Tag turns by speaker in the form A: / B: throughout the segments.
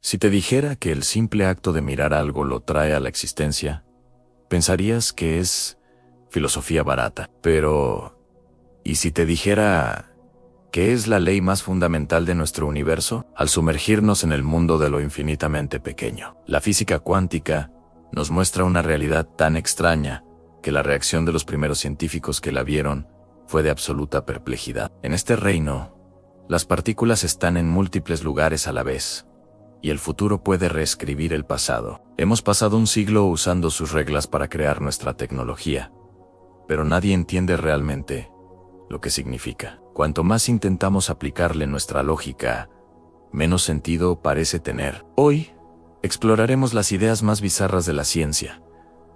A: Si te dijera que el simple acto de mirar algo lo trae a la existencia, pensarías que es filosofía barata. Pero, ¿y si te dijera que es la ley más fundamental de nuestro universo? Al sumergirnos en el mundo de lo infinitamente pequeño, la física cuántica nos muestra una realidad tan extraña que la reacción de los primeros científicos que la vieron fue de absoluta perplejidad. En este reino, las partículas están en múltiples lugares a la vez, y el futuro puede reescribir el pasado. Hemos pasado un siglo usando sus reglas para crear nuestra tecnología, pero nadie entiende realmente lo que significa. Cuanto más intentamos aplicarle nuestra lógica, menos sentido parece tener. Hoy, exploraremos las ideas más bizarras de la ciencia,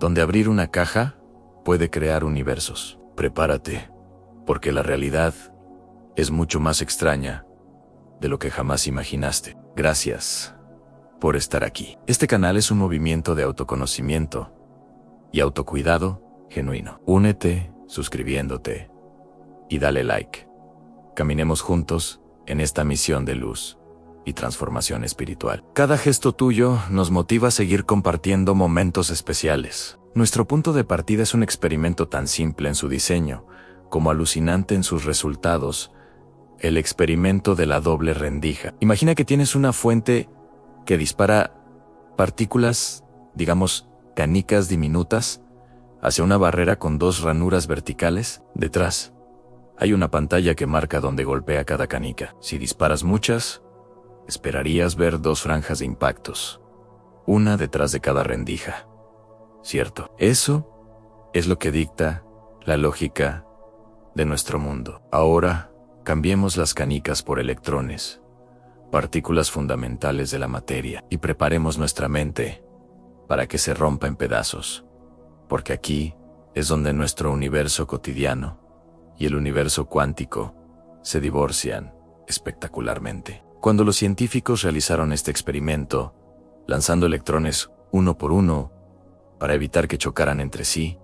A: donde abrir una caja puede crear universos. Prepárate, porque la realidad es mucho más extraña de lo que jamás imaginaste. Gracias por estar aquí. Este canal es un movimiento de autoconocimiento y autocuidado genuino. Únete suscribiéndote y dale like. Caminemos juntos en esta misión de luz y transformación espiritual. Cada gesto tuyo nos motiva a seguir compartiendo momentos especiales. Nuestro punto de partida es un experimento tan simple en su diseño como alucinante en sus resultados: el experimento de la doble rendija. Imagina que tienes una fuente que dispara partículas, digamos, canicas diminutas, hacia una barrera con dos ranuras verticales. Detrás hay una pantalla que marca dónde golpea cada canica. Si disparas muchas, esperarías ver dos franjas de impactos, una detrás de cada rendija. ¿Cierto? Eso es lo que dicta la lógica de nuestro mundo. Ahora, cambiemos las canicas por electrones, partículas fundamentales de la materia, y preparemos nuestra mente para que se rompa en pedazos, porque aquí es donde nuestro universo cotidiano y el universo cuántico se divorcian espectacularmente. Cuando los científicos realizaron este experimento, lanzando electrones uno por uno para evitar que chocaran entre sí,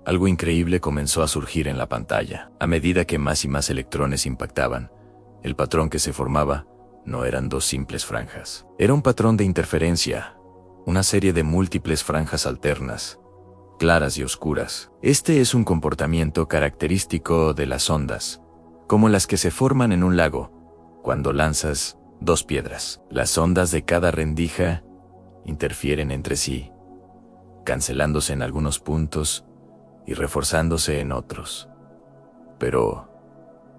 A: algo increíble comenzó a surgir en la pantalla. A medida que más y más electrones impactaban, el patrón que se formaba no eran dos simples franjas. Era un patrón de interferencia, una serie de múltiples franjas alternas, claras y oscuras. Este es un comportamiento característico de las ondas, como las que se forman en un lago cuando lanzas dos piedras. Las ondas de cada rendija interfieren entre sí, cancelándose en algunos puntos y reforzándose en otros. Pero,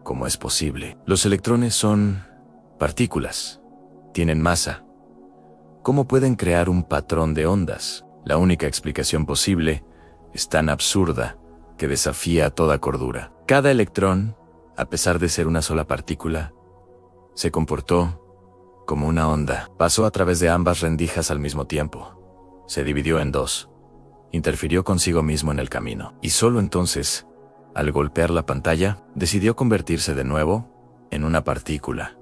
A: ¿cómo es posible? Los electrones son partículas, tienen masa. ¿Cómo pueden crear un patrón de ondas? La única explicación posible es tan absurda que desafía toda cordura. Cada electrón, a pesar de ser una sola partícula, se comportó como una onda. Pasó a través de ambas rendijas al mismo tiempo. Se dividió en dos. Interfirió consigo mismo en el camino. Y solo entonces, al golpear la pantalla, decidió convertirse de nuevo en una partícula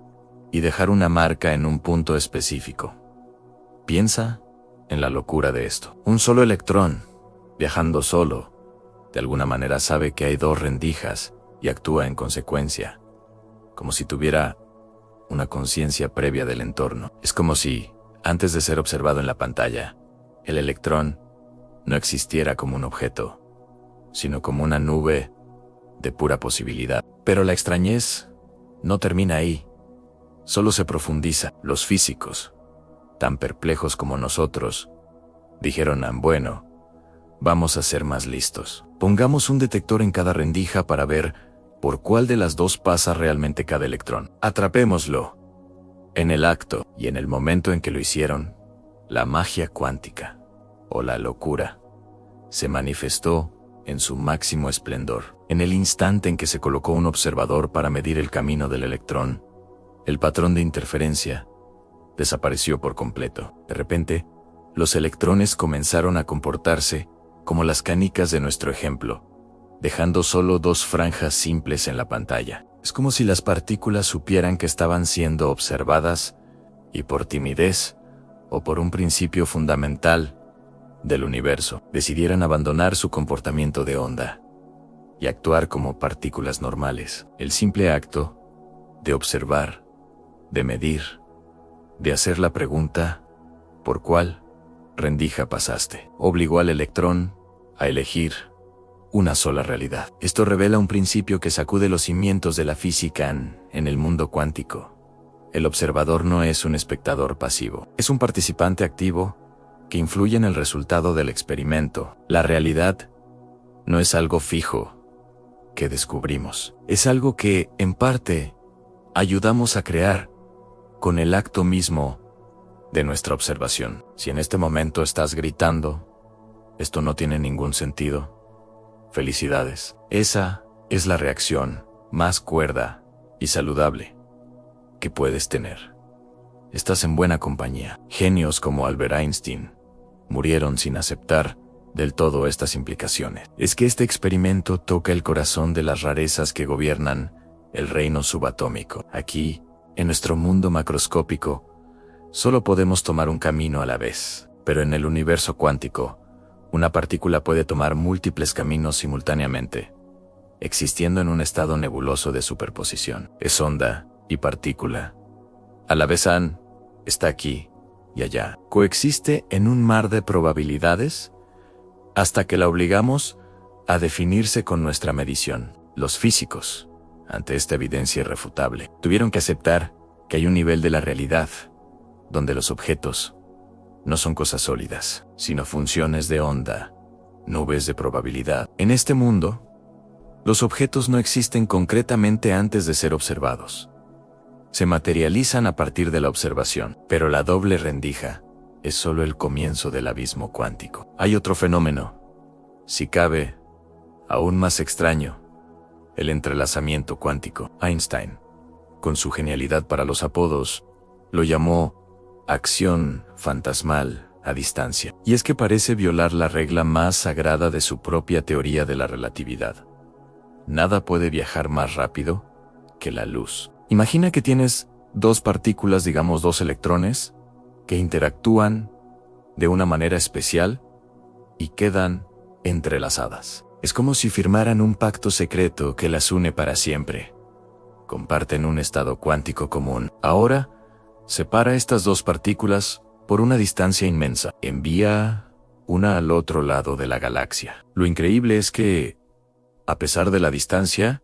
A: y dejar una marca en un punto específico. Piensa en la locura de esto. Un solo electrón, viajando solo, de alguna manera sabe que hay dos rendijas y actúa en consecuencia, como si tuviera una conciencia previa del entorno. Es como si, antes de ser observado en la pantalla, el electrón no existiera como un objeto, sino como una nube de pura posibilidad. Pero la extrañez no termina ahí, solo se profundiza. Los físicos, tan perplejos como nosotros, dijeron: bueno, vamos a ser más listos. Pongamos un detector en cada rendija para ver por cuál de las dos pasa realmente cada electrón. Atrapémoslo. En el acto y en el momento en que lo hicieron, la magia cuántica, o la locura, se manifestó en su máximo esplendor. En el instante en que se colocó un observador para medir el camino del electrón, el patrón de interferencia desapareció por completo. De repente, los electrones comenzaron a comportarse como las canicas de nuestro ejemplo, dejando solo dos franjas simples en la pantalla. Es como si las partículas supieran que estaban siendo observadas y, por timidez o por un principio fundamental del universo, decidieran abandonar su comportamiento de onda y actuar como partículas normales. El simple acto de observar, de medir, de hacer la pregunta, ¿por cuál rendija pasaste? Obligó al electrón a elegir una sola realidad. Esto revela un principio que sacude los cimientos de la física en el mundo cuántico. El observador no es un espectador pasivo, es un participante activo que influye en el resultado del experimento. La realidad no es algo fijo que descubrimos, es algo que, en parte, ayudamos a crear con el acto mismo de nuestra observación. Si en este momento estás gritando, esto no tiene ningún sentido. Felicidades. Esa es la reacción más cuerda y saludable que puedes tener. Estás en buena compañía. Genios como Albert Einstein murieron sin aceptar del todo estas implicaciones. Es que este experimento toca el corazón de las rarezas que gobiernan el reino subatómico. Aquí, en nuestro mundo macroscópico, solo podemos tomar un camino a la vez. Pero en el universo cuántico, una partícula puede tomar múltiples caminos simultáneamente, existiendo en un estado nebuloso de superposición. Es onda y partícula. A la vez está aquí y allá. Coexiste en un mar de probabilidades hasta que la obligamos a definirse con nuestra medición. Los físicos, ante esta evidencia irrefutable, tuvieron que aceptar que hay un nivel de la realidad donde los objetos no son cosas sólidas, sino funciones de onda, nubes de probabilidad. En este mundo, los objetos no existen concretamente antes de ser observados. Se materializan a partir de la observación, pero la doble rendija es solo el comienzo del abismo cuántico. Hay otro fenómeno, si cabe, aún más extraño, el entrelazamiento cuántico. Einstein, con su genialidad para los apodos, lo llamó acción fantasmal a distancia. Y es que parece violar la regla más sagrada de su propia teoría de la relatividad. Nada puede viajar más rápido que la luz. Imagina que tienes dos partículas, digamos dos electrones, que interactúan de una manera especial y quedan entrelazadas. Es como si firmaran un pacto secreto que las une para siempre. Comparten un estado cuántico común. Ahora, separa estas dos partículas por una distancia inmensa. Envía una al otro lado de la galaxia. Lo increíble es que, a pesar de la distancia,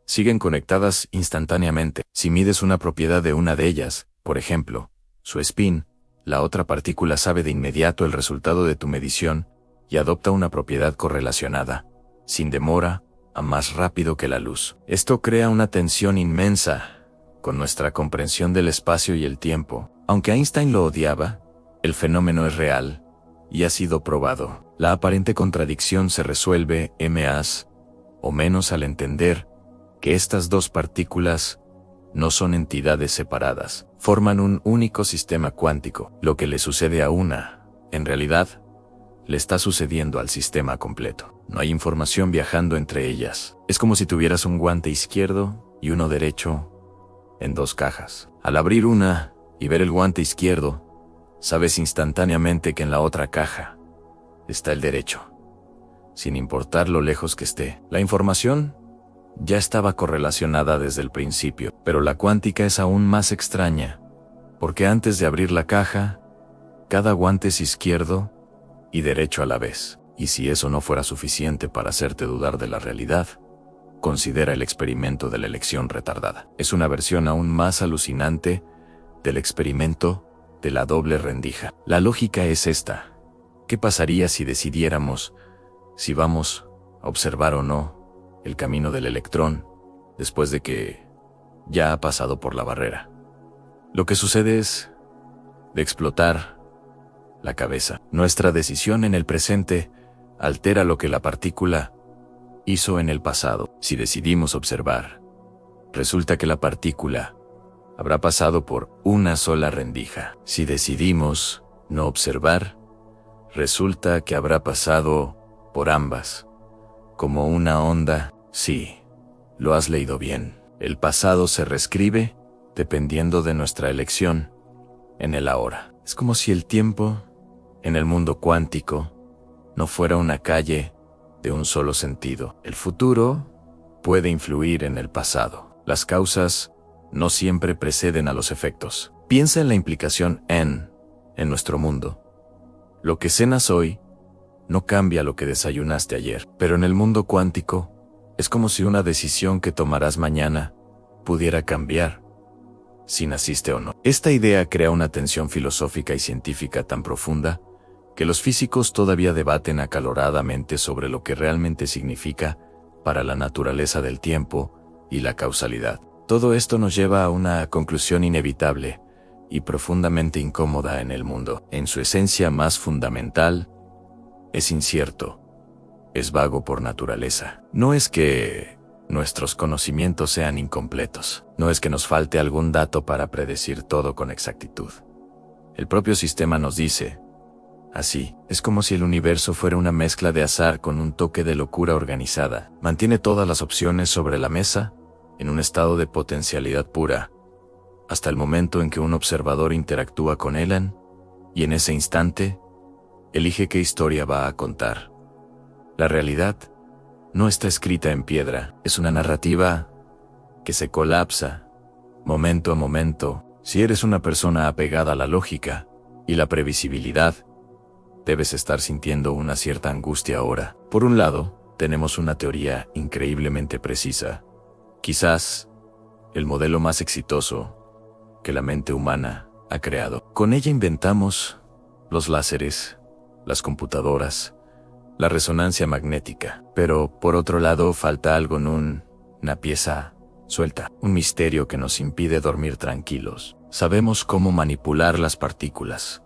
A: siguen conectadas instantáneamente. Si mides una propiedad de una de ellas, por ejemplo, su spin, la otra partícula sabe de inmediato el resultado de tu medición y adopta una propiedad correlacionada, sin demora, a más rápido que la luz. Esto crea una tensión inmensa con nuestra comprensión del espacio y el tiempo. Aunque Einstein lo odiaba, el fenómeno es real y ha sido probado. La aparente contradicción se resuelve más o menos al entender que estas dos partículas no son entidades separadas, forman un único sistema cuántico. Lo que le sucede a una, en realidad, le está sucediendo al sistema completo. No hay información viajando entre ellas. Es como si tuvieras un guante izquierdo y uno derecho en dos cajas. Al abrir una y ver el guante izquierdo, sabes instantáneamente que en la otra caja está el derecho, sin importar lo lejos que esté. La información ya estaba correlacionada desde el principio, pero la cuántica es aún más extraña, porque antes de abrir la caja, cada guante es izquierdo y derecho a la vez. Y si eso no fuera suficiente para hacerte dudar de la realidad, considera el experimento de la elección retardada. Es una versión aún más alucinante del experimento de la doble rendija. La lógica es esta. ¿Qué pasaría si decidiéramos si vamos a observar o no el camino del electrón después de que ya ha pasado por la barrera? Lo que sucede es de explotar la cabeza. Nuestra decisión en el presente altera lo que la partícula hizo en el pasado. Si decidimos observar, resulta que la partícula habrá pasado por una sola rendija. Si decidimos no observar, resulta que habrá pasado por ambas, como una onda. Sí, lo has leído bien. El pasado se reescribe dependiendo de nuestra elección en el ahora. Es como si el tiempo, en el mundo cuántico, no fuera una calle de un solo sentido. El futuro puede influir en el pasado. Las causas no siempre preceden a los efectos. Piensa en la implicación en nuestro mundo. Lo que cenas hoy no cambia lo que desayunaste ayer, pero en el mundo cuántico es como si una decisión que tomarás mañana pudiera cambiar si naciste o no. Esta idea crea una tensión filosófica y científica tan profunda que los físicos todavía debaten acaloradamente sobre lo que realmente significa para la naturaleza del tiempo y la causalidad. Todo esto nos lleva a una conclusión inevitable y profundamente incómoda en el mundo. En su esencia más fundamental, es incierto, es vago por naturaleza. No es que nuestros conocimientos sean incompletos, no es que nos falte algún dato para predecir todo con exactitud. El propio sistema nos dice, así, es como si el universo fuera una mezcla de azar con un toque de locura organizada. Mantiene todas las opciones sobre la mesa, en un estado de potencialidad pura, hasta el momento en que un observador interactúa con él, y en ese instante, elige qué historia va a contar. La realidad no está escrita en piedra, es una narrativa que se colapsa, momento a momento. Si eres una persona apegada a la lógica y la previsibilidad, debes estar sintiendo una cierta angustia ahora. Por un lado, tenemos una teoría increíblemente precisa, quizás el modelo más exitoso que la mente humana ha creado. Con ella inventamos los láseres, las computadoras, la resonancia magnética. Pero, por otro lado, falta algo en una pieza suelta, un misterio que nos impide dormir tranquilos. Sabemos cómo manipular las partículas,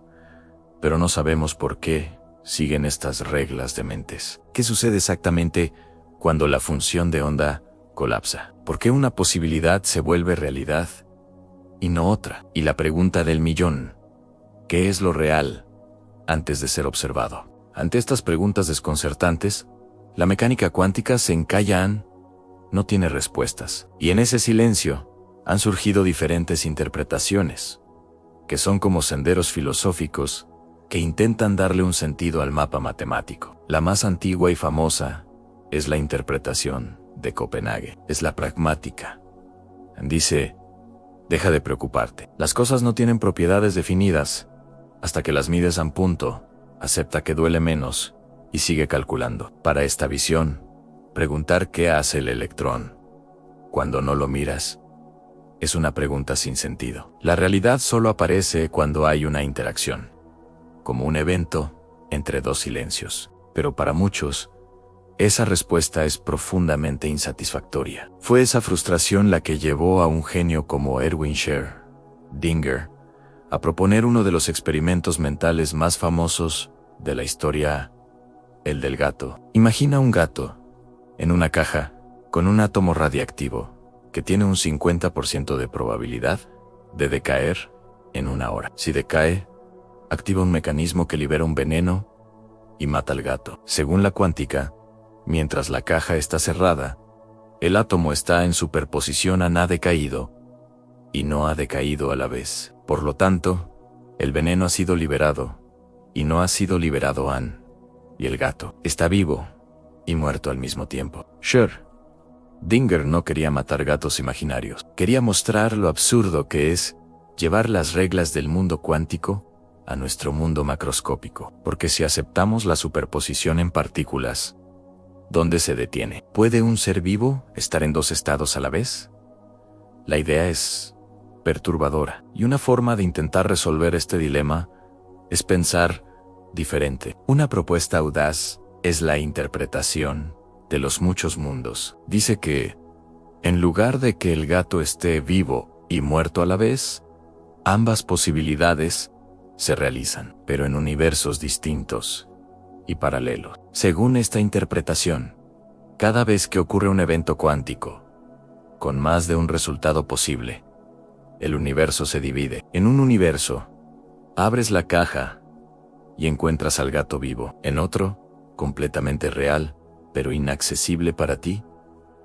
A: pero no sabemos por qué siguen estas reglas dementes. ¿Qué sucede exactamente cuando la función de onda colapsa? ¿Por qué una posibilidad se vuelve realidad y no otra? Y la pregunta del millón, ¿qué es lo real antes de ser observado? Ante estas preguntas desconcertantes, la mecánica cuántica se encalla, no tiene respuestas. Y en ese silencio han surgido diferentes interpretaciones, que son como senderos filosóficos que intentan darle un sentido al mapa matemático. La más antigua y famosa es la interpretación de Copenhague, es la pragmática. Dice, deja de preocuparte. Las cosas no tienen propiedades definidas hasta que las mides a un punto. Acepta que duele menos y sigue calculando. Para esta visión, preguntar qué hace el electrón cuando no lo miras es una pregunta sin sentido. La realidad solo aparece cuando hay una interacción, como un evento entre dos silencios. Pero para muchos, esa respuesta es profundamente insatisfactoria. Fue esa frustración la que llevó a un genio como Erwin Schrödinger a proponer uno de los experimentos mentales más famosos de la historia, el del gato. Imagina un gato en una caja con un átomo radiactivo que tiene un 50% de probabilidad de decaer en 1 hora. Si decae, activa un mecanismo que libera un veneno y mata al gato. Según la cuántica, mientras la caja está cerrada, el átomo está en superposición a ha decaído y no ha decaído a la vez. Por lo tanto, el veneno ha sido liberado y no ha sido liberado y el gato está vivo y muerto al mismo tiempo. Schrödinger no quería matar gatos imaginarios. Quería mostrar lo absurdo que es llevar las reglas del mundo cuántico a nuestro mundo macroscópico. Porque si aceptamos la superposición en partículas, ¿dónde se detiene? ¿Puede un ser vivo estar en 2 estados a la vez? La idea es perturbadora, y una forma de intentar resolver este dilema es pensar diferente. Una propuesta audaz es la interpretación de los muchos mundos. Dice que, en lugar de que el gato esté vivo y muerto a la vez, ambas posibilidades se realizan, pero en universos distintos y paralelos. Según esta interpretación, cada vez que ocurre un evento cuántico, con más de un resultado posible, el universo se divide. En un universo, abres la caja y encuentras al gato vivo. En otro, completamente real, pero inaccesible para ti,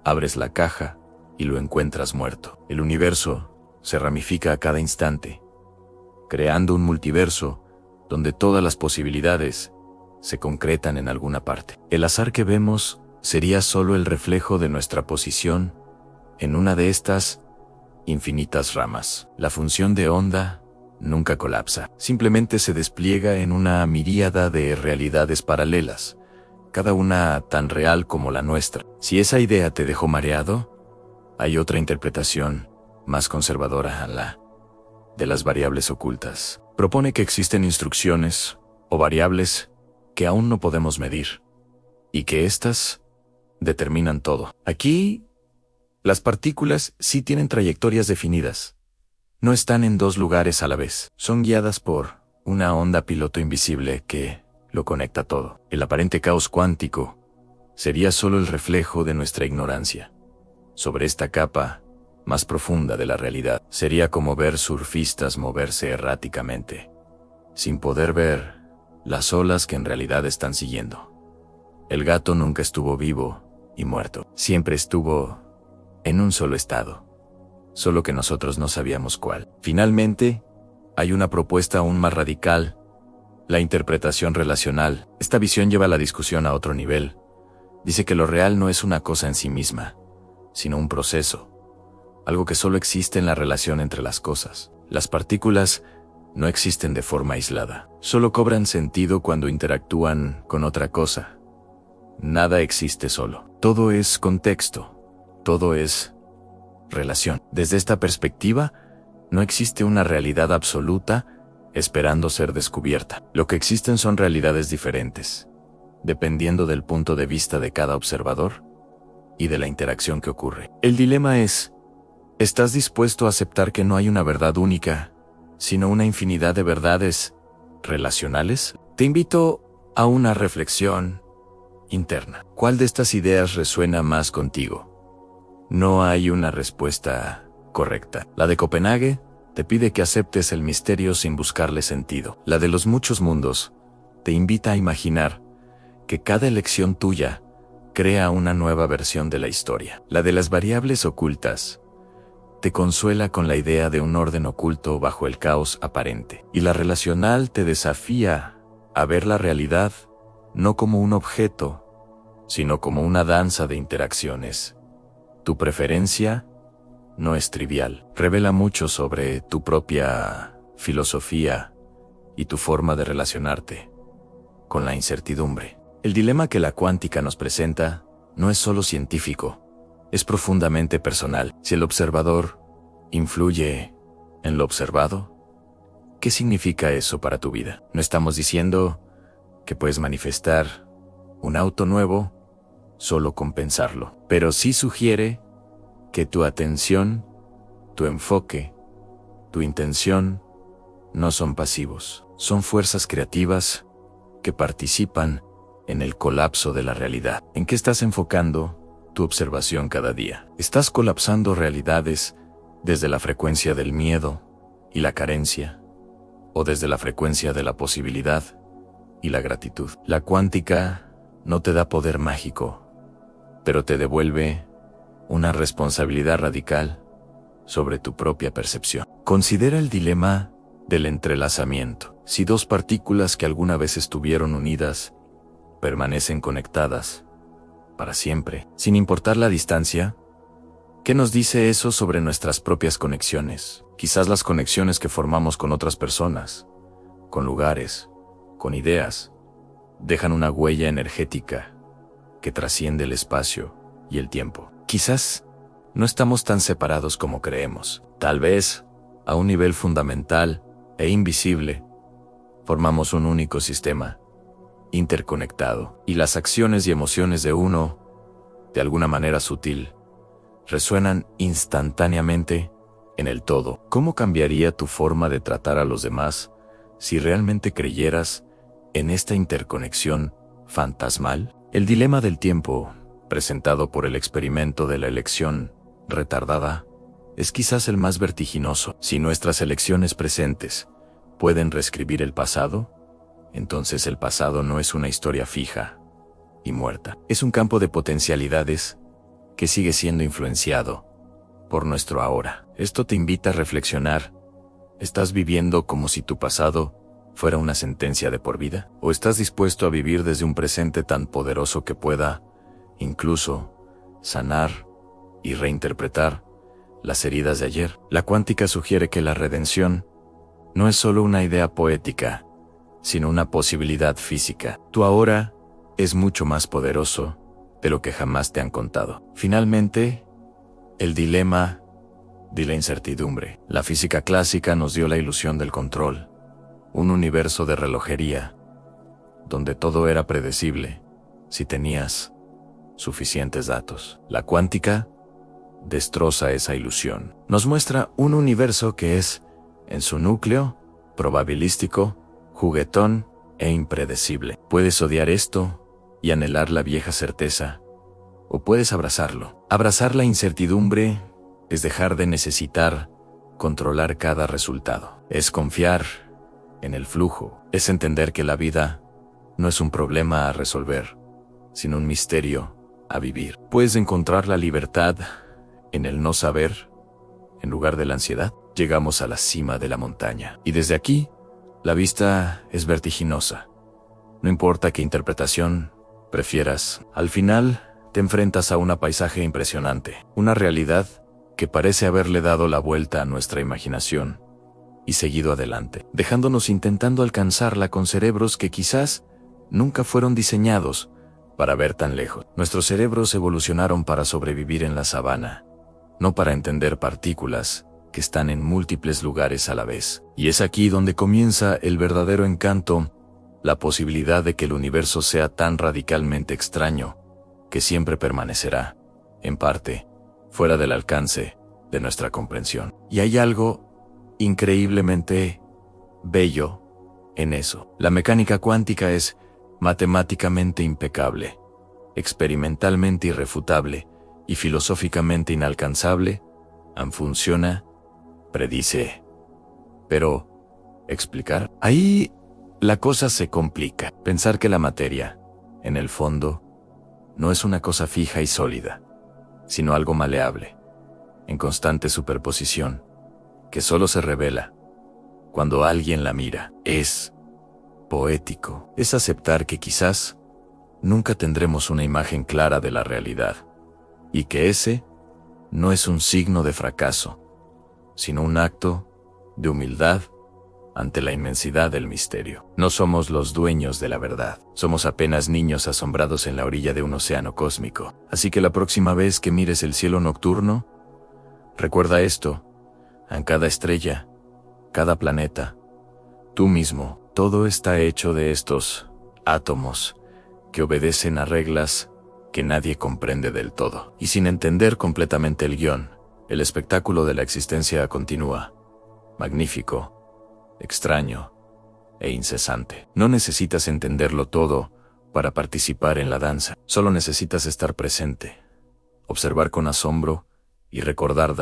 A: abres la caja y lo encuentras muerto. El universo se ramifica a cada instante, creando un multiverso donde todas las posibilidades se concretan en alguna parte. El azar que vemos sería solo el reflejo de nuestra posición en una de estas infinitas ramas. La función de onda nunca colapsa. Simplemente se despliega en una miríada de realidades paralelas, cada una tan real como la nuestra. Si esa idea te dejó mareado, hay otra interpretación, más conservadora, la de las variables ocultas. Propone que existen instrucciones o variables que aún no podemos medir, y que éstas determinan todo. Aquí, las partículas sí tienen trayectorias definidas. No están en dos lugares a la vez. Son guiadas por una onda piloto invisible que lo conecta todo. El aparente caos cuántico sería solo el reflejo de nuestra ignorancia sobre esta capa más profunda de la realidad. Sería como ver surfistas moverse erráticamente, sin poder ver las olas que en realidad están siguiendo. El gato nunca estuvo vivo y muerto. Siempre estuvo en un solo estado, solo que nosotros no sabíamos cuál. Finalmente, hay una propuesta aún más radical: la interpretación relacional. Esta visión lleva la discusión a otro nivel. Dice que lo real no es una cosa en sí misma, sino un proceso, algo que solo existe en la relación entre las cosas. Las partículas no existen de forma aislada, solo cobran sentido cuando interactúan con otra cosa. Nada existe solo. Todo es contexto, todo es relación. Desde esta perspectiva, no existe una realidad absoluta esperando ser descubierta. Lo que existen son realidades diferentes, dependiendo del punto de vista de cada observador y de la interacción que ocurre. El dilema es: ¿estás dispuesto a aceptar que no hay una verdad única, sino una infinidad de verdades relacionales? Te invito a una reflexión interna. ¿Cuál de estas ideas resuena más contigo? No hay una respuesta correcta. La de Copenhague te pide que aceptes el misterio sin buscarle sentido. La de los muchos mundos te invita a imaginar que cada elección tuya crea una nueva versión de la historia. La de las variables ocultas te consuela con la idea de un orden oculto bajo el caos aparente. Y la relacional te desafía a ver la realidad no como un objeto, sino como una danza de interacciones. Tu preferencia no es trivial. Revela mucho sobre tu propia filosofía y tu forma de relacionarte con la incertidumbre. El dilema que la cuántica nos presenta no es solo científico, es profundamente personal. Si el observador influye en lo observado, ¿qué significa eso para tu vida? No estamos diciendo que puedes manifestar un auto nuevo solo con pensarlo, pero sí sugiere que tu atención, tu enfoque, tu intención no son pasivos, son fuerzas creativas que participan en el colapso de la realidad. ¿En qué estás enfocando tu observación cada día? ¿Estás colapsando realidades desde la frecuencia del miedo y la carencia, o desde la frecuencia de la posibilidad y la gratitud? La cuántica no te da poder mágico, pero te devuelve una responsabilidad radical sobre tu propia percepción. Considera el dilema del entrelazamiento. Si dos partículas que alguna vez estuvieron unidas permanecen conectadas para siempre, sin importar la distancia, ¿qué nos dice eso sobre nuestras propias conexiones? Quizás las conexiones que formamos con otras personas, con lugares, con ideas, dejan una huella energética que trasciende el espacio y el tiempo. Quizás no estamos tan separados como creemos. Tal vez, a un nivel fundamental e invisible, formamos un único sistema, interconectado, y las acciones y emociones de uno, de alguna manera sutil, resuenan instantáneamente en el todo. ¿Cómo cambiaría tu forma de tratar a los demás si realmente creyeras en esta interconexión fantasmal? El dilema del tiempo, presentado por el experimento de la elección retardada, es quizás el más vertiginoso. Si nuestras elecciones presentes pueden reescribir el pasado, entonces el pasado no es una historia fija y muerta. Es un campo de potencialidades que sigue siendo influenciado por nuestro ahora. Esto te invita a reflexionar. ¿Estás viviendo como si tu pasado fuera una sentencia de por vida? ¿O estás dispuesto a vivir desde un presente tan poderoso que pueda, incluso, sanar y reinterpretar las heridas de ayer? La cuántica sugiere que la redención no es solo una idea poética, sino una posibilidad física. Tu ahora es mucho más poderoso de lo que jamás te han contado. Finalmente, el dilema de la incertidumbre. La física clásica nos dio la ilusión del control, un universo de relojería, donde todo era predecible si tenías suficientes datos. La cuántica destroza esa ilusión. Nos muestra un universo que es, en su núcleo, probabilístico, juguetón e impredecible. Puedes odiar esto y anhelar la vieja certeza, o puedes abrazarlo. Abrazar la incertidumbre es dejar de necesitar controlar cada resultado. Es confiar en el flujo. Es entender que la vida no es un problema a resolver, sino un misterio a vivir. Puedes encontrar la libertad en el no saber, en lugar de la ansiedad. Llegamos a la cima de la montaña, y desde aquí, la vista es vertiginosa. No importa qué interpretación prefieras, al final te enfrentas a un paisaje impresionante, una realidad que parece haberle dado la vuelta a nuestra imaginación y seguido adelante, dejándonos intentando alcanzarla con cerebros que quizás nunca fueron diseñados para ver tan lejos. Nuestros cerebros evolucionaron para sobrevivir en la sabana, no para entender partículas que están en múltiples lugares a la vez. Y es aquí donde comienza el verdadero encanto, la posibilidad de que el universo sea tan radicalmente extraño que siempre permanecerá, en parte, fuera del alcance de nuestra comprensión. Y hay algo increíblemente bello en eso. La mecánica cuántica es matemáticamente impecable, experimentalmente irrefutable y filosóficamente inalcanzable. Funciona, predice. Pero, ¿explicar? Ahí la cosa se complica. Pensar que la materia, en el fondo, no es una cosa fija y sólida, sino algo maleable, en constante superposición, que solo se revela cuando alguien la mira. Es poético. Es aceptar que quizás nunca tendremos una imagen clara de la realidad, y que ese no es un signo de fracaso, sino un acto de humildad ante la inmensidad del misterio. No somos los dueños de la verdad, somos apenas niños asombrados en la orilla de un océano cósmico. Así que la próxima vez que mires el cielo nocturno, recuerda esto: en cada estrella, cada planeta, tú mismo, todo está hecho de estos átomos que obedecen a reglas que nadie comprende del todo. Y sin entender completamente el guión, el espectáculo de la existencia continúa, magnífico, extraño e incesante. No necesitas entenderlo todo para participar en la danza. Solo necesitas estar presente, observar con asombro y recordar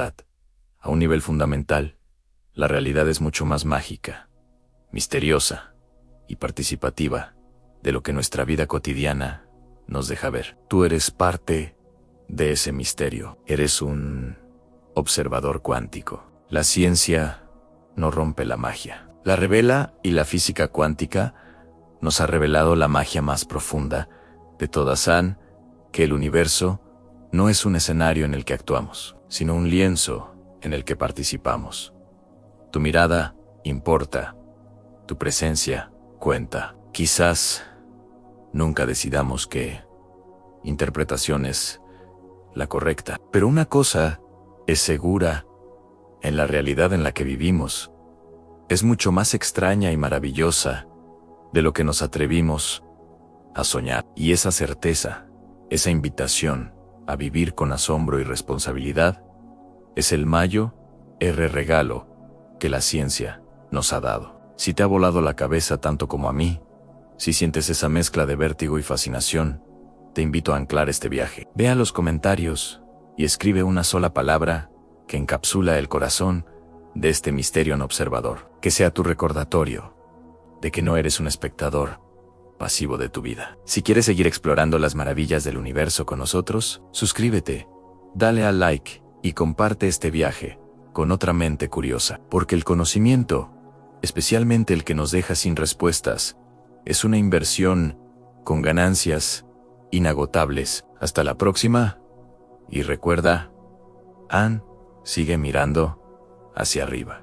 A: a un nivel fundamental, la realidad es mucho más mágica, misteriosa y participativa de lo que nuestra vida cotidiana nos deja ver. Tú eres parte de ese misterio. Eres un observador cuántico. La ciencia no rompe la magia. La revela, y la física cuántica nos ha revelado la magia más profunda de todas. Que el universo no es un escenario en el que actuamos, sino un lienzo en el que participamos. Tu mirada importa, tu presencia cuenta. Quizás nunca decidamos qué interpretación es la correcta, pero una cosa es segura: en la realidad en la que vivimos, es mucho más extraña y maravillosa de lo que nos atrevimos a soñar. Y esa certeza, esa invitación a vivir con asombro y responsabilidad, es el mayor regalo que la ciencia nos ha dado. Si te ha volado la cabeza tanto como a mí, si sientes esa mezcla de vértigo y fascinación, te invito a anclar este viaje. Ve a los comentarios y escribe una sola palabra que encapsula el corazón de este misterio no observador. Que sea tu recordatorio de que no eres un espectador pasivo de tu vida. Si quieres seguir explorando las maravillas del universo con nosotros, suscríbete, dale al like y comparte este viaje con otra mente curiosa. Porque el conocimiento, especialmente el que nos deja sin respuestas, es una inversión con ganancias inagotables. Hasta la próxima, y recuerda, sigue mirando hacia arriba.